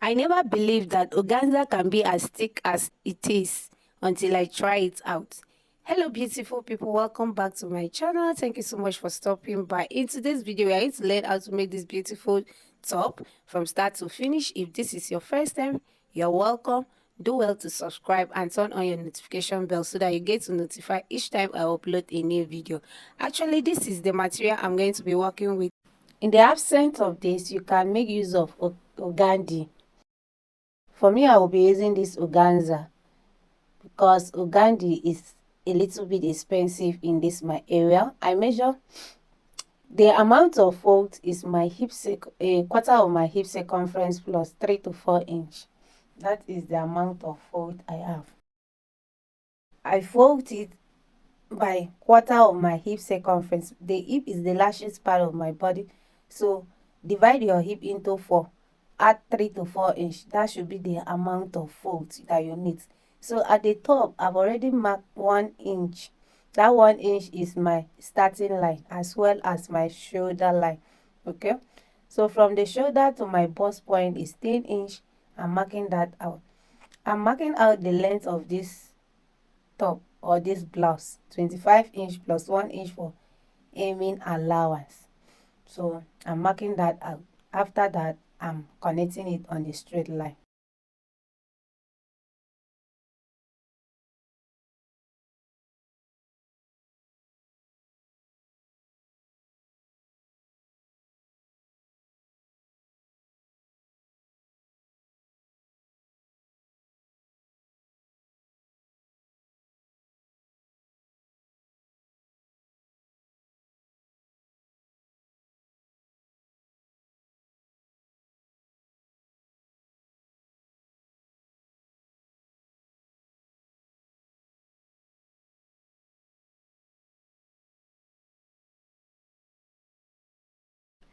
I never believed that organza can be as thick as it is until I try it out. Hello beautiful people, welcome back to my channel. Thank you so much for stopping by. In today's video, we are going to learn how to make this beautiful top from start to finish. If this is your first time, you're welcome. Do well to subscribe and turn on your notification bell so that you get to notify each time I upload a new video. Actually, this is the material I'm going to be working with. In the absence of this, you can make use of organdy. For me, I will be using this organza because organdy is a little bit expensive in this my area. I measure the amount of fold is my a quarter of my hip circumference plus 3 to 4 inch. That is the amount of fold I have. I fold it by quarter of my hip circumference. The hip is the largest part of my body, so divide your hip into 4. Add 3 to 4 inch. That should be the amount of fold that you need. So at the top, I've already marked 1 inch. That 1 inch is my starting line as well as my shoulder line. Okay, so from the shoulder to my bust point is 10 inch. I'm marking that out. I'm marking out the length of this top or this blouse, 25 inch plus 1 inch for aiming allowance. So I'm marking that out. After that, I'm connecting it on the straight line.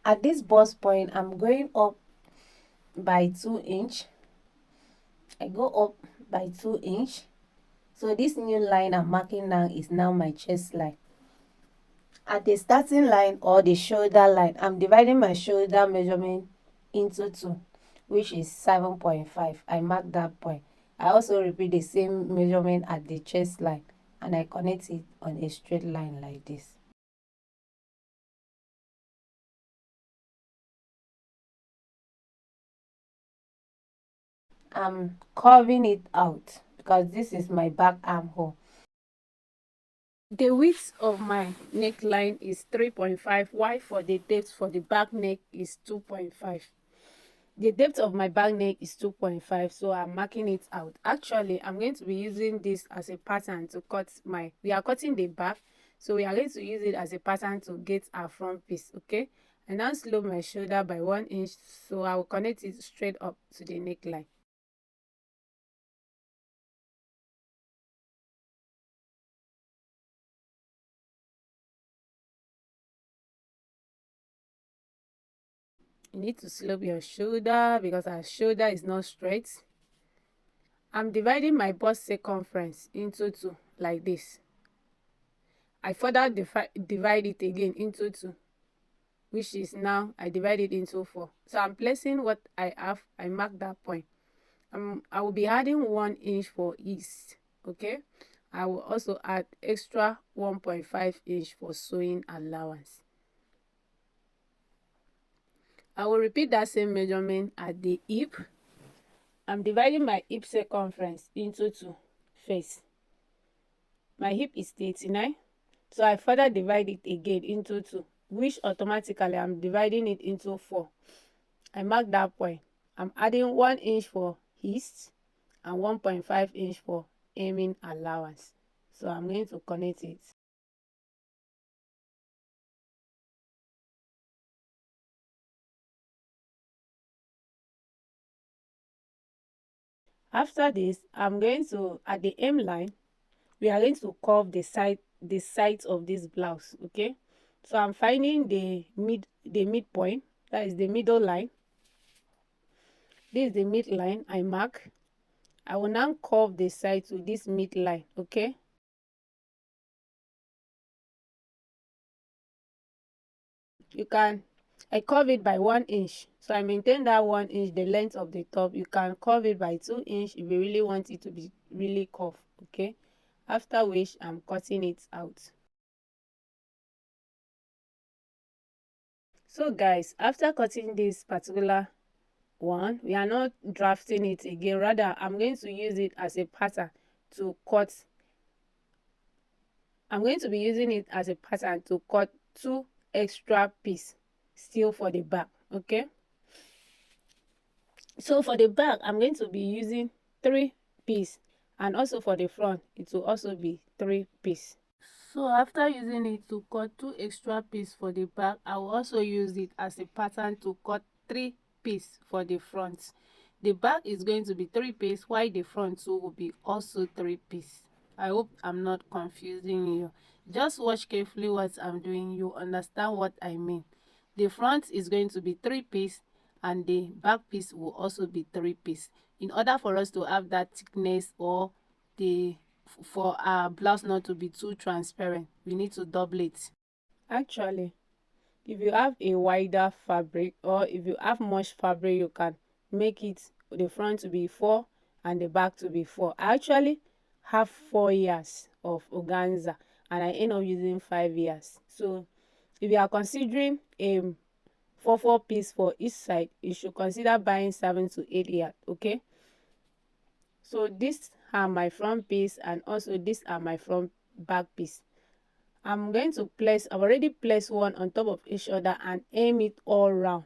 At this bust point, I'm going up by 2 inch. I go up by 2 inch. So this new line I'm marking now is now my chest line. At the starting line or the shoulder line, I'm dividing my shoulder measurement into 2, which is 7.5. I mark that point. I also repeat the same measurement at the chest line and I connect it on a straight line like this. I'm curving it out because this is my back armhole. The width of my neckline is 3.5, while for the depth for the back neck is 2.5. The depth of my back neck is 2.5, so I'm marking it out. Actually, I'm going to be using this as a pattern to cut we are cutting the back, so we are going to use it as a pattern to get our front piece. Okay, and now slope my shoulder by 1 inch, so I will connect it straight up to the neckline. You need to slope your shoulder because our shoulder is not straight. I'm dividing my bust circumference into 2 like this. I further divide it again into 2, which is now I divide it into 4. So I'm placing what I have. I mark that point. I will be adding 1 inch for east. Okay, I will also add extra 1.5 inch for sewing allowance. I will repeat that same measurement at the hip. I'm dividing my hip circumference into 2 first. My hip is 39, so I further divide it again into 2, which automatically I'm dividing it into 4. I mark that point. I'm adding 1 inch for east and 1.5 inch for aiming allowance. So I'm going to connect it. After this, I'm going to, at the aim line, we are going to curve the sides of this blouse. Okay, so I'm finding the midpoint, that is the middle line. This is the midline I mark. I will now curve the side to this midline. Okay, you can I curve it by 1 inch. So I maintain that 1 inch, the length of the top. You can curve it by 2 inch if you really want it to be really curved. Okay, after which I'm cutting it out. So guys, after cutting this particular one, we are not drafting it again, rather I'm going to use it as a pattern to cut. I'm going to be using it as a pattern to cut 2 extra pieces still for the back. Okay, so for the back I'm going to be using 3 pieces, and also for the front it will also be 3 pieces. So after using it to cut 2 extra pieces for the back, I will also use it as a pattern to cut 3 pieces for the front. The back is going to be 3 pieces, while the front too will be also 3 pieces. I hope I'm not confusing you. Just watch carefully what I'm doing. You understand what I mean. The front is going to be 3 pieces and the back piece will also be 3 pieces. In order for us to have that thickness, or the for our blouse not to be too transparent, we need to double it. Actually, if you have a wider fabric, or if you have much fabric, you can make it the front to be 4 and the back to be 4. I actually have 4 years of organza and I end up using 5 years. So if you are considering a 4 piece for each side, you should consider buying 7 to 8 yards. Okay, so these are my front piece and also these are my front back piece. I'm going to place, I've already placed one on top of each other and aim it all round,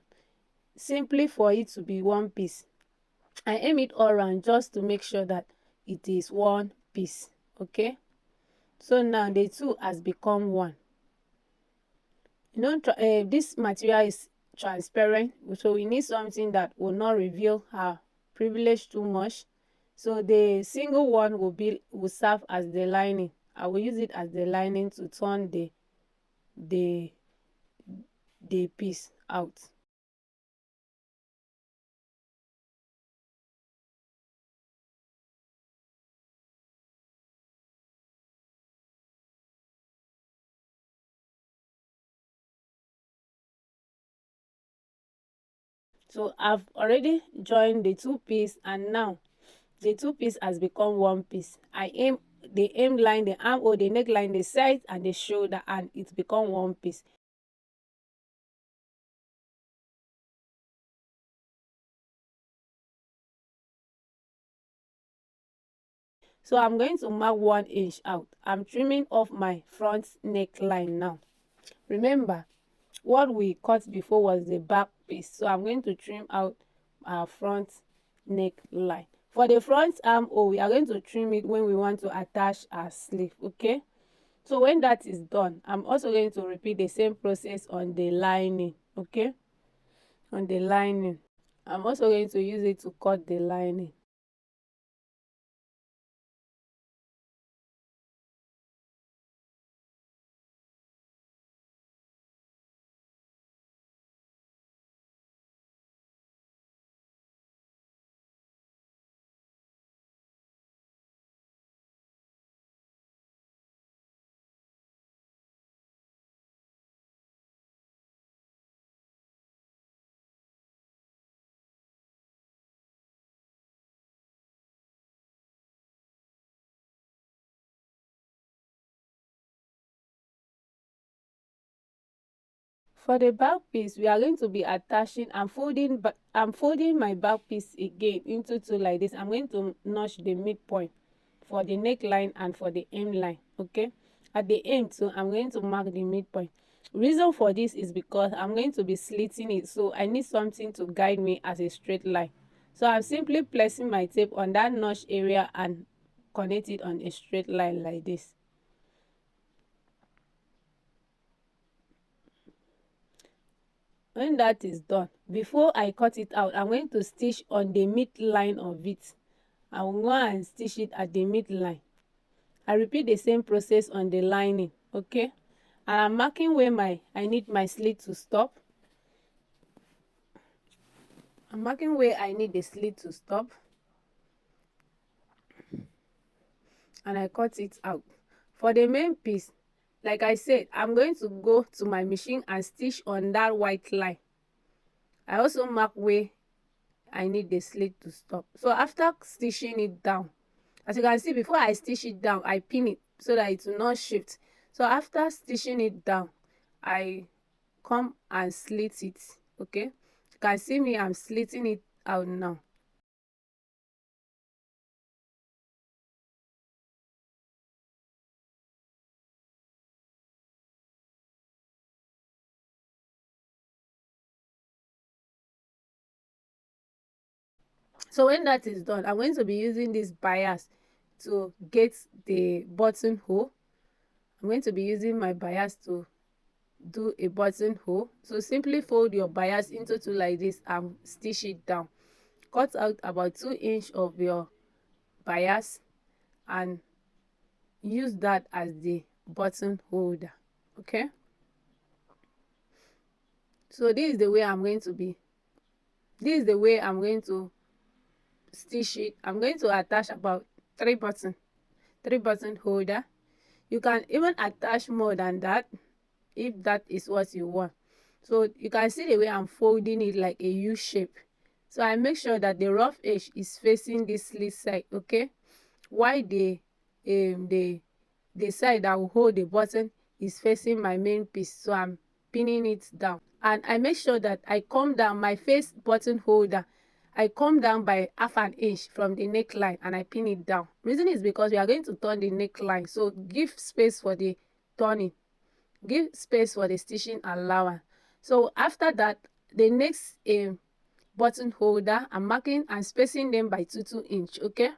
simply for it to be one piece. I aim it all round just to make sure that it is one piece. Okay, so now the two has become one. You know, this material is transparent, so we need something that will not reveal our privilege too much. So the single one will serve as the lining. I will use it as the lining to turn the the piece out. So I've already joined the two piece, and now the two piece has become one piece. I aim the aim line, the arm or the neckline, the side and the shoulder, and it's become one piece. So I'm going to mark 1 inch out. I'm trimming off my front neckline now. Remember, what we cut before was the back piece, so I'm going to trim out our front neckline. For the front armhole, we are going to trim it when we want to attach our sleeve. Okay, so when that is done, I'm also going to repeat the same process on the lining. Okay, on the lining, I'm also going to use it to cut the lining. For the back piece, we are going to be attaching and folding, but I'm folding my back piece again into two like this. I'm going to notch the midpoint for the neckline and for the hem line. Okay, at the hem too, I'm going to mark the midpoint. Reason for this is because I'm going to be slitting it, so I need something to guide me as a straight line. So I'm simply placing my tape on that notch area and connect it on a straight line like this. When that is done, before I cut it out, I'm going to stitch on the midline of it. I will go and stitch it at the midline. I repeat the same process on the lining. Okay, and I'm marking where I need my slit to stop. I'm marking where I need the slit to stop, and I cut it out. For the main piece, like I said, I'm going to go to my machine and stitch on that white line. I also mark where I need the slit to stop. So after stitching it down, as you can see, before I stitch it down, I pin it so that it will not shift. So after stitching it down, I come and slit it. Okay, you can see me, I'm slitting it out now. So when that is done, I'm going to be using this bias to get the buttonhole. I'm going to be using my bias to do a buttonhole. So simply fold your bias into two like this and stitch it down. Cut out about 2 inches of your bias and use that as the button holder. Okay, so this is the way I'm going to stitch it. I'm going to attach about three button holder. You can even attach more than that if that is what you want. So you can see the way I'm folding it like a U shape. So I make sure that the rough edge is facing this slit side. Okay, while the side that will hold the button is facing my main piece. So I'm pinning it down, and I make sure that I come down my face button holder. I come down by half an inch from the neckline and I pin it down. Reason is because we are going to turn the neckline, so give space for the turning, give space for the stitching allowance. So after that, the next button holder, I'm marking and spacing them by 2 inch. Okay,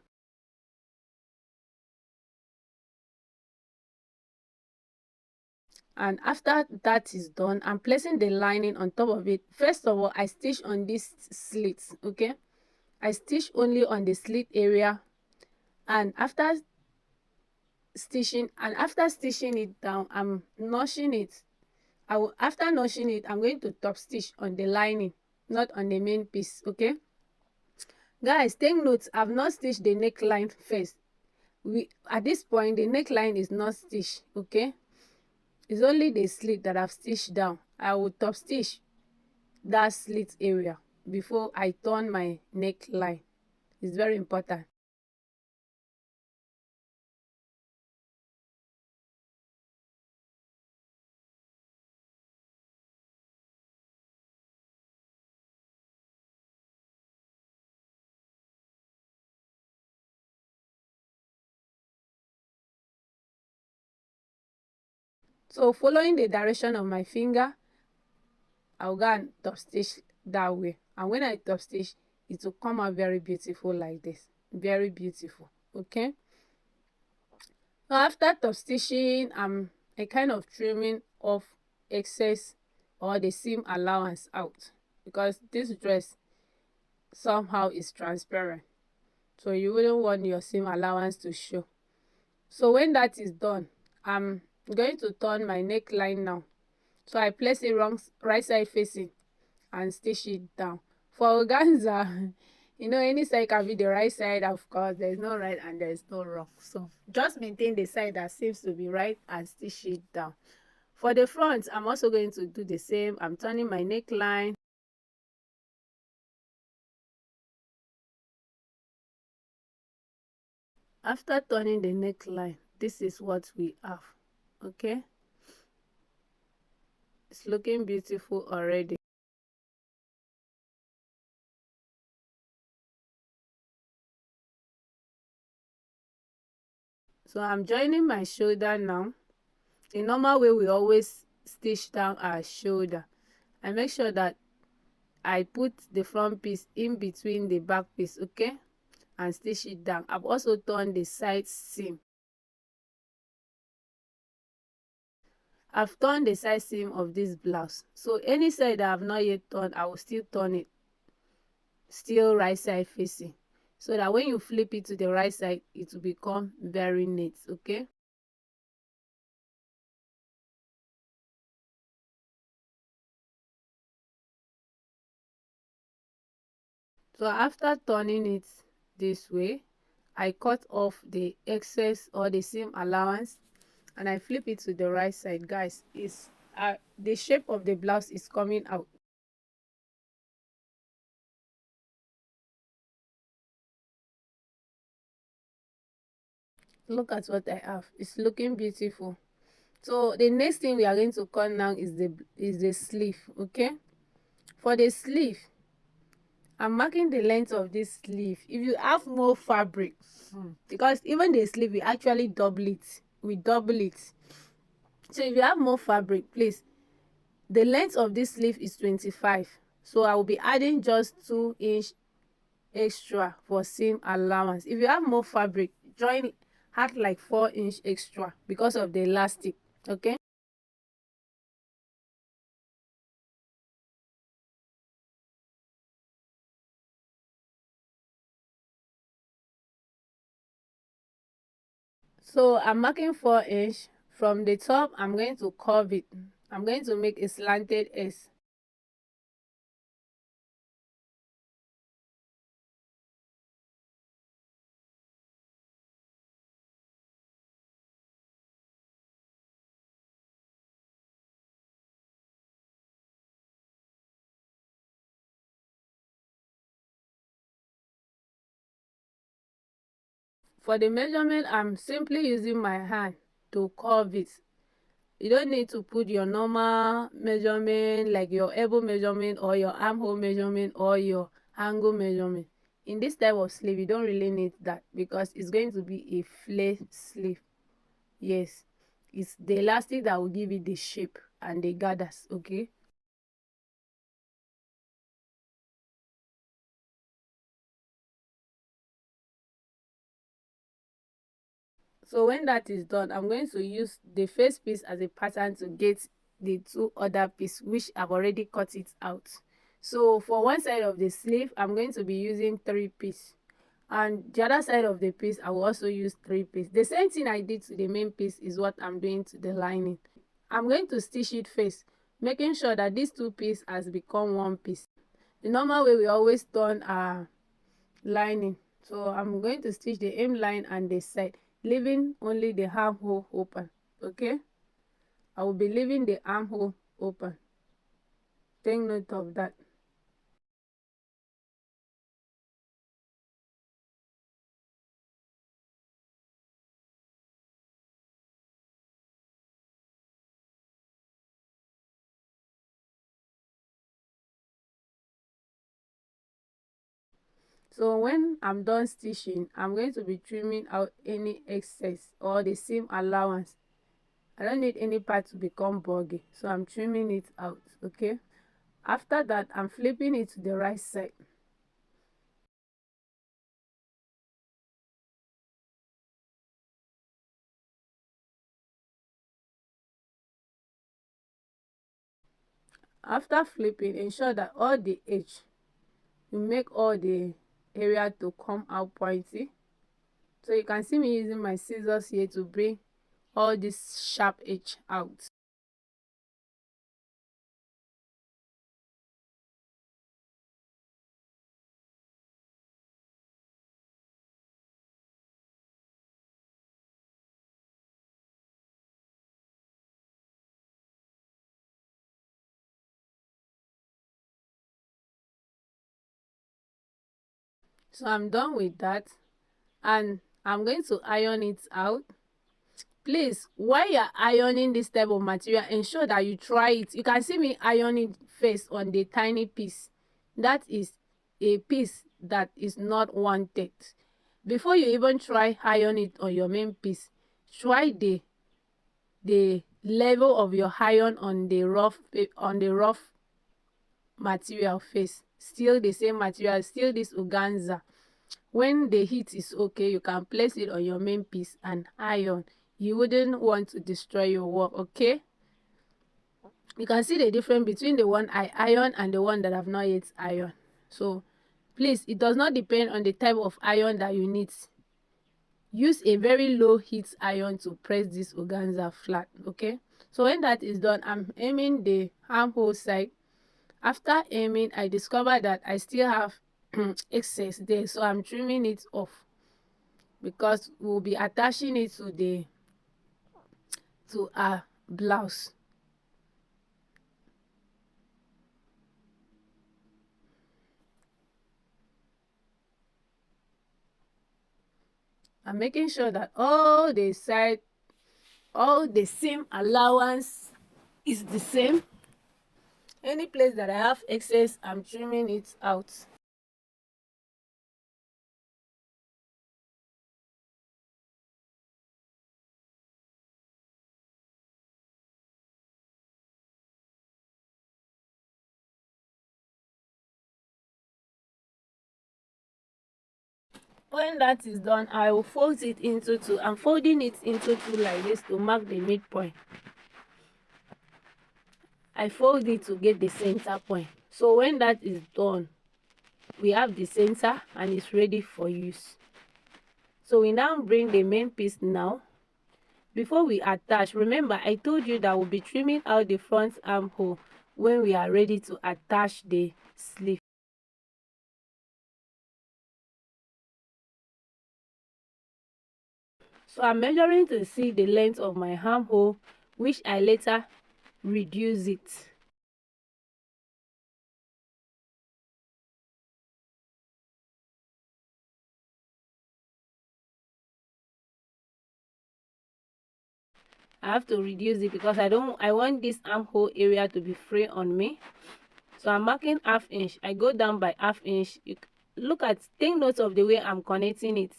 and after that is done, I'm placing the lining on top of it. First of all, I stitch on this slit. Okay, I stitch only on the slit area, and after stitching it down, I'm notching it. After notching it, I'm going to top stitch on the lining, not on the main piece. Okay, guys, take note, I've not stitched the neckline first. At this point, the neckline is not stitched. Okay, it's only the slit that I've stitched down. I will top stitch that slit area before I turn my neckline. It's very important. So following the direction of my finger, I'll go and top stitch that way, and when I top stitch, it will come out very beautiful like this. Very beautiful. Okay, now after top stitching, I'm a kind of trimming off excess or the seam allowance out, because this dress somehow is transparent, so you wouldn't want your seam allowance to show. So when that is done, I'm going to turn my neckline now. So I place it right side facing and stitch it down. For organza, you know, any side can be the right side. Of course, there's no right and there's no wrong, so just maintain the side that seems to be right and stitch it down. For the front, I'm also going to do the same. I'm turning my neckline. After turning the neckline, this is what we have. Okay, it's looking beautiful already. So I'm joining my shoulder now. The normal way we always stitch down our shoulder. I make sure that I put the front piece in between the back piece. Okay, and stitch it down. I've also turned the side seam. I've turned the side seam of this blouse. So any side that I've not yet turned, I will still turn it, still right side facing, so that when you flip it to the right side, it will become very neat. Okay, so after turning it this way, I cut off the excess or the seam allowance and I flip it to the right side. Guys, is the shape of the blouse is coming out. Look at what I have. It's looking beautiful. So the next thing we are going to cut now is the sleeve. Okay, for the sleeve, I'm marking the length of this sleeve. If you have more fabric, because even the sleeve we actually double it, we double it. So if you have more fabric, please, the length of this sleeve is 25, so I will be adding just 2 inch extra for seam allowance. If you have more fabric, join, add like 4 inch extra because of the elastic. Okay, so I'm marking 4 inch. From the top, I'm going to curve it. I'm going to make a slanted S. For the measurement, I'm simply using my hand to curve it. You don't need to put your normal measurement like your elbow measurement or your armhole measurement or your angle measurement. In this type of sleeve, you don't really need that because it's going to be a flare sleeve. Yes, it's the elastic that will give it the shape and the gathers. Okay, so when that is done, I'm going to use the first piece as a pattern to get the two other piece which I've already cut it out. So for one side of the sleeve, I'm going to be using 3 piece, and the other side of the piece I will also use 3 piece. The same thing I did to the main piece is what I'm doing to the lining. I'm going to stitch it first, making sure that these 2 pieces has become 1 piece. The normal way we always turn our lining. So I'm going to stitch the hem line and the side, leaving only the armhole open. Okay, I will be leaving the armhole open. Take note of that. So when I'm done stitching, I'm going to be trimming out any excess or the seam allowance. I don't need any part to become buggy, so I'm trimming it out. Okay, after that, I'm flipping it to the right side. After flipping, ensure that all the edge, you make all the area to come out pointy. So you can see me using my scissors here to bring all this sharp edge out. So I'm done with that, and I'm going to iron it out. Please, while you're ironing this type of material, ensure that you try it. You can see me ironing first on the tiny piece. That is a piece that is not wanted. Before you even try iron it on your main piece, try the level of your iron on the rough material first. Still the same material, still this organza. When the heat is okay, you can place it on your main piece and iron. You wouldn't want to destroy your work. Okay, you can see the difference between the one I iron and the one that I've not yet iron. So please, it does not depend on the type of iron that you need. Use a very low heat iron to press this organza flat. Okay, so when that is done, I'm aiming the armhole side. After aiming, I discovered that I still have excess there, so I'm trimming it off because we'll be attaching it to our blouse. I'm making sure that all the seam allowance is the same. Any place that I have excess, I'm trimming it out. When that is done, I will fold it into two. I'm folding it into two like this to mark the midpoint. I fold it to get the center point. So when that is done, we have the center and it's ready for use. So we now bring the main piece now. Before we attach, remember I told you that we'll be trimming out the front armhole when we are ready to attach the sleeve. So I'm measuring to see the length of my armhole, which I later reduce it. I have to reduce it because I want this armhole area to be free on me. So I'm marking ½ inch. I go down by ½ inch. Take note of the way I'm connecting it.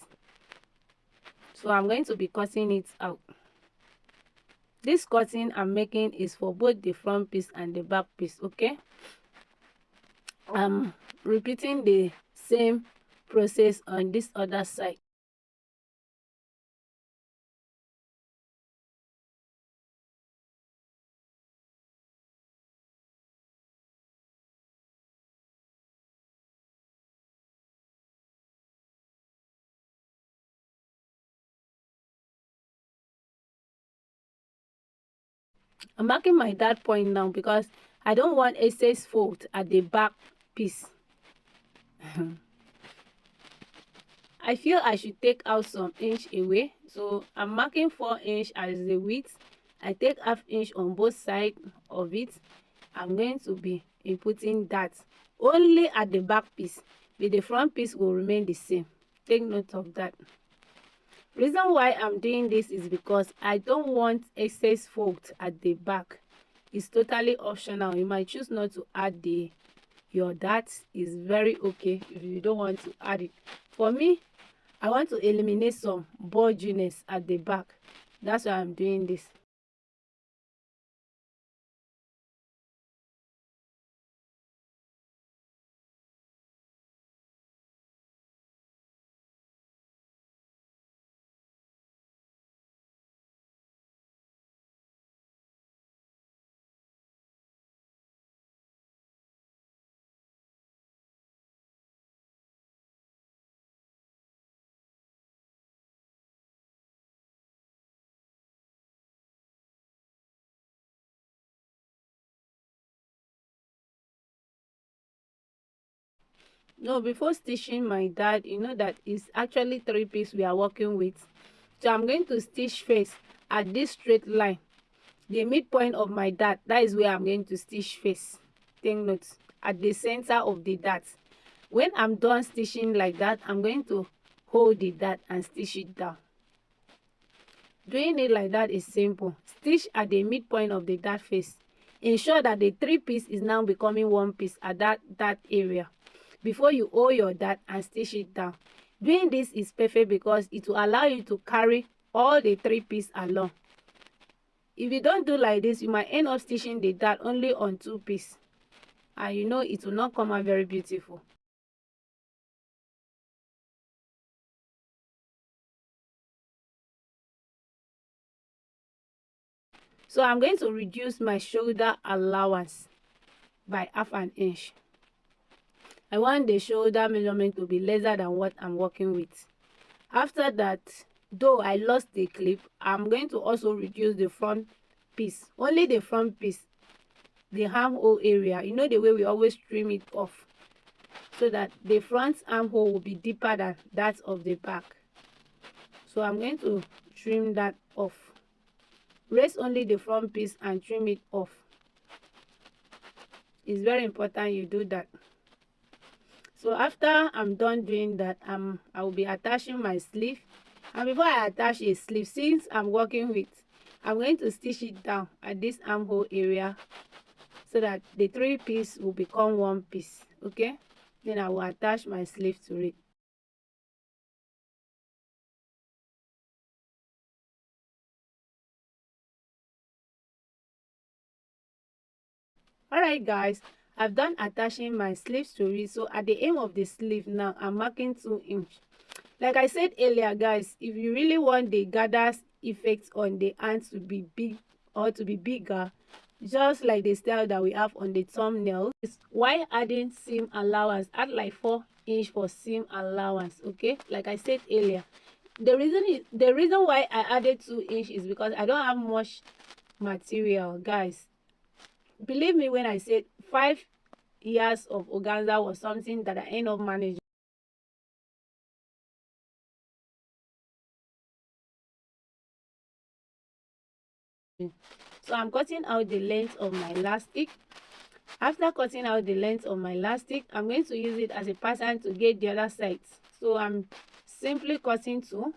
So I'm going to be cutting it out. This cutting I'm making is for both the front piece and the back piece, okay? I'm repeating the same process on this other side. I'm marking my dart point now because I don't want excess fold at the back piece. I feel I should take out some inch away, so I'm marking 4 inch as the width. I take ½ inch on both sides of it. I'm going to be inputting that only at the back piece, but the front piece will remain the same. Take note of that. Reason why I'm doing this is because I don't want excess fold at the back. It's totally optional. You might choose not to add your dart. Is very okay if you don't want to add it. For me, I want to eliminate some bulginess at the back. That's why I'm doing this. No, before stitching my dart, you know that it's actually 3 piece we are working with. So I'm going to stitch first at this straight line, the midpoint of my dart. That is where I'm going to stitch first. Take note, at the center of the dart. When I'm done stitching like that, I'm going to hold the dart and stitch it down. Doing it like that is simple. Stitch at the midpoint of the dart face. Ensure that the 3 piece is now becoming 1 piece at that area before you hold your dart and stitch it down. Doing this is perfect because it will allow you to carry all the 3 piece along. If you don't do like this, you might end up stitching the dart only on 2 piece, and you know it will not come out very beautiful. So I'm going to reduce my shoulder allowance by ½ inch. I want the shoulder measurement to be lesser than what I'm working with. After that, though I lost the clip, I'm going to also reduce the front piece, only the front piece, the armhole area. You know the way we always trim it off, so that the front armhole will be deeper than that of the back. So I'm going to trim that off. Raise only the front piece and trim it off. It's very important you do that. So after I'm done doing that, I will be attaching my sleeve. And before I attach a sleeve, since I'm working with, I'm going to stitch it down at this armhole area so that the 3 piece will become 1 piece. Okay, then I will attach my sleeve to it. Alright guys, I've done attaching my sleeves to it. So at the end of the sleeve now, I'm marking 2 inch. Like I said earlier guys, if you really want the gathers effect on the hand to be big or to be bigger, just like the style that we have on the thumbnail, is why adding seam allowance, add like 4 inch for seam allowance. Okay, like I said earlier, the reason why I added 2 inch is because I don't have much material guys. Believe me when I said 5 years of organza was something that I end up managing. So I'm cutting out the length of my elastic. After cutting out the length of my elastic, I'm going to use it as a pattern to get the other sides. So I'm simply cutting two.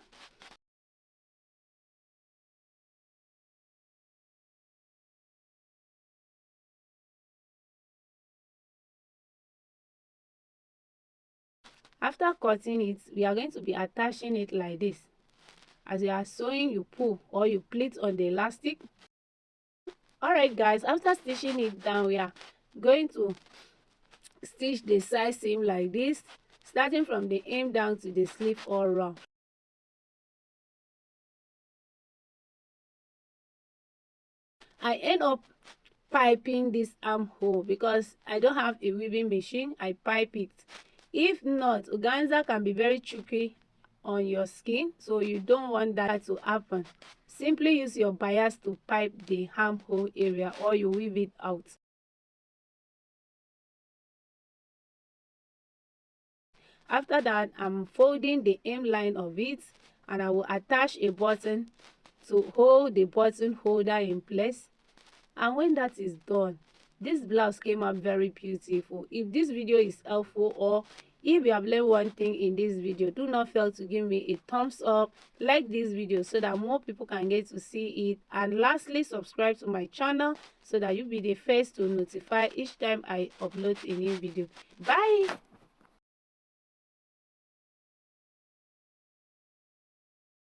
After cutting it, we are going to be attaching it like this. As you are sewing, you pull or you pleat on the elastic. Alright guys, after stitching it down, we are going to stitch the side seam like this, starting from the hem down to the sleeve all round. I end up piping this armhole because I don't have a weaving machine. I pipe it. If not, organza can be very tricky on your skin, so you don't want that to happen. Simply use your bias to pipe the armhole area or you weave it out. After that, I'm folding the hemline of it and I will attach a button to hold the button holder in place. And when that is done, this blouse came out very beautiful. If this video is helpful or if you have learned one thing in this video, do not fail to give me a thumbs up, like this video so that more people can get to see it, and lastly subscribe to my channel so that you'll be the first to notify each time I upload a new video. Bye.